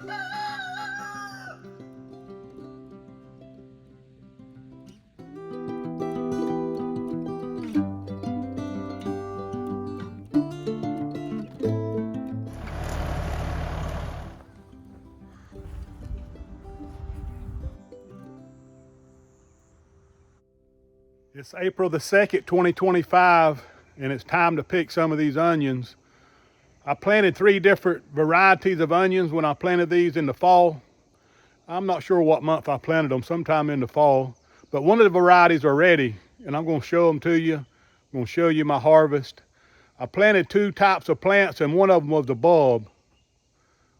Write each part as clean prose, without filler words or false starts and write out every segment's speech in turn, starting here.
It's April the 2nd, 2025, and it's time to pick some of these onions. I planted 3 different varieties of onions when I planted these in the fall. I'm not sure what month I planted them, sometime in the fall. But one of the varieties are ready, and I'm going to show them to you. I'm going to show you my harvest. I planted 2 types of plants, and one of them was the bulb.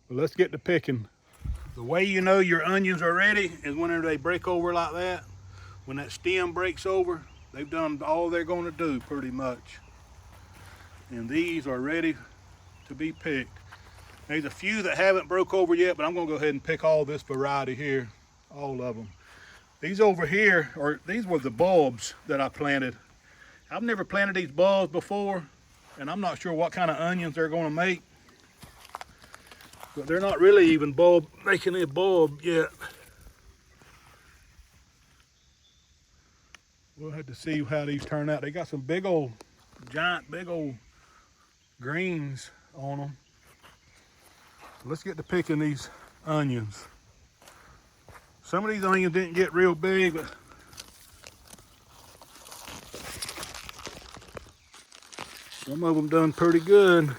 But let's get to picking. The way you know your onions are ready is whenever they break over like that. When that stem breaks over, they've done all they're going to do pretty much. And these are ready to be picked. There's a few that haven't broke over yet, but I'm going to go ahead and pick all this variety here, all of them. These over here, these were the bulbs that I planted. I've never planted these bulbs before, and I'm not sure what kind of onions they're going to make. But they're not really even making a bulb yet. We'll have to see how these turn out. They got some big old greens on them. Let's get to picking these onions. Some of these onions didn't get real big, but some of them done pretty good.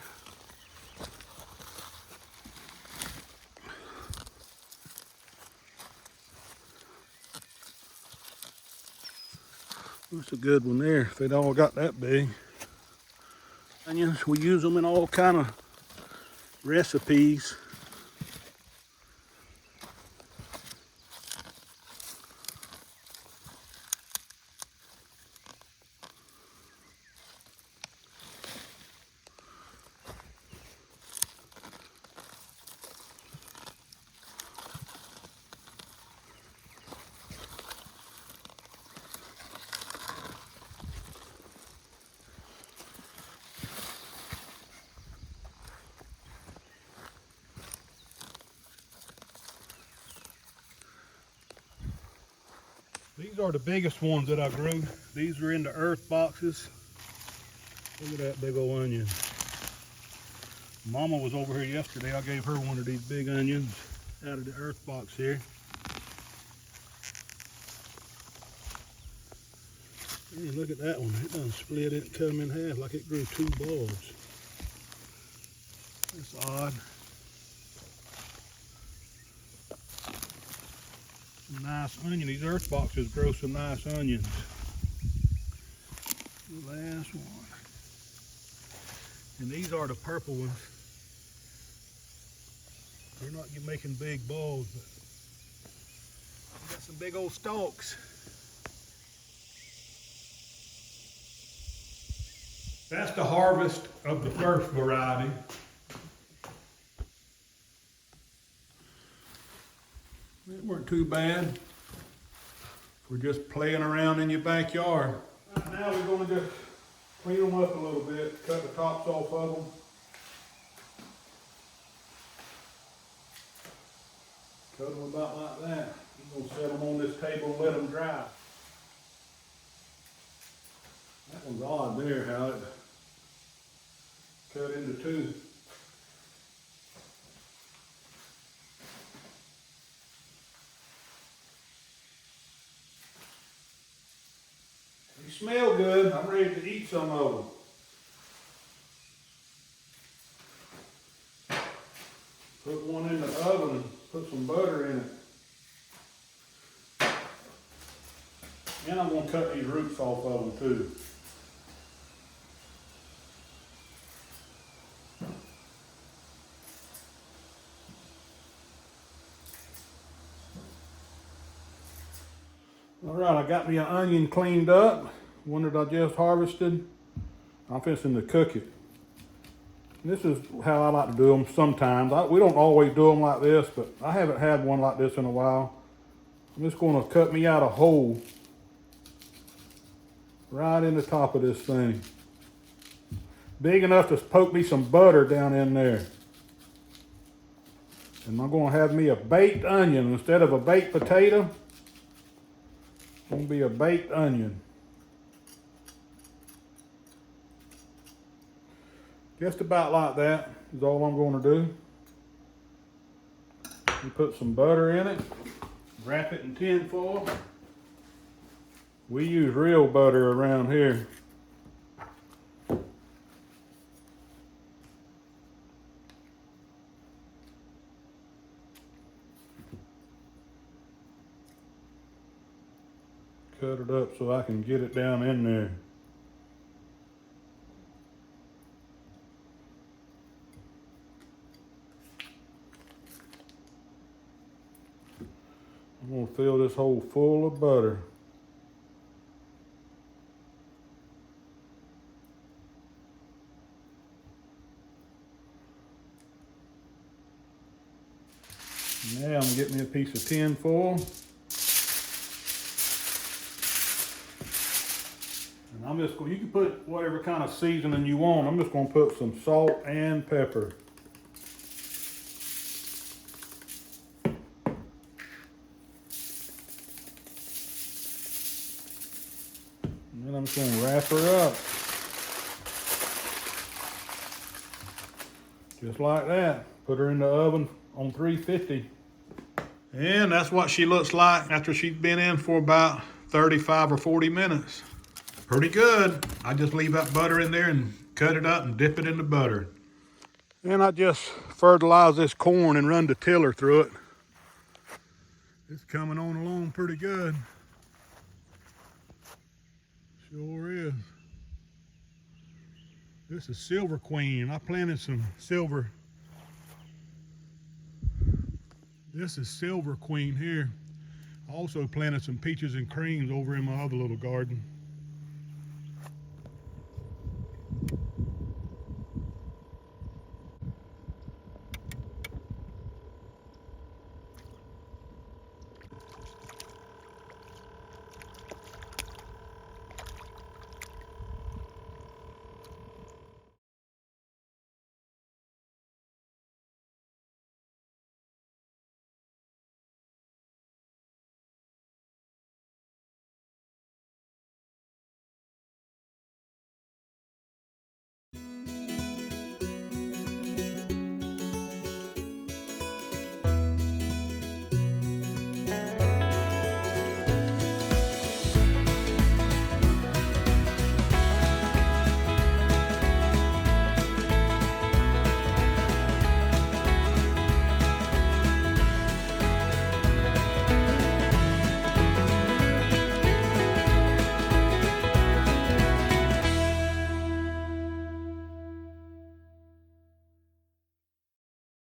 That's a good one there, if they'd all got that big. Onions, we use them in all kind of recipes. These are the biggest ones that I grew. These are in the earth boxes. Look at that big old onion. Mama was over here yesterday. I gave her one of these big onions out of the earth box here. Man, look at that one. It done split it and cut them in half like it grew 2 bulbs. That's odd. Nice onion. These earth boxes grow some nice onions. The last one. And these are the purple ones. They're not making big bulbs, but they got some big old stalks. That's the harvest of the first variety. It weren't too bad. We're just playing around in your backyard. Right now we're going to just clean them up a little bit, cut the tops off of them. Cut them about like that. We're going to set them on this table and let them dry. That one's odd there, how it cut into 2. They smell good. I'm ready to eat some of them. Put one in the oven and put some butter in it. And I'm going to cut these roots off of them too. All right, I got me an onion cleaned up, one that I just harvested. I'm fixing to cook it. This is how I like to do them sometimes. We don't always do them like this, but I haven't had one like this in a while. I'm just going to cut me out a hole right in the top of this thing. Big enough to poke me some butter down in there. And I'm gonna have me a baked onion instead of a baked potato. It's gonna be a baked onion. Just about like that is all I'm gonna do. You put some butter in it, wrap it in tin foil. We use real butter around here. Cut it up so I can get it down in there. I'm gonna fill this hole full of butter. Now I'm gonna get me a piece of tin foil. And I'm just going, you can put whatever kind of seasoning you want. I'm just gonna put some salt and pepper. And then I'm just gonna wrap her up. Just like that. Put her in the oven on 350. And that's what she looks like after she's been in for about 35 or 40 minutes. Pretty good. I just leave that butter in there and cut it up and dip it in the butter. And I just fertilize this corn and run the tiller through it. It's coming on along pretty good. Sure is. This is Silver Queen. I planted some silver. This is Silver Queen here. I also planted some peaches and creams over in my other little garden.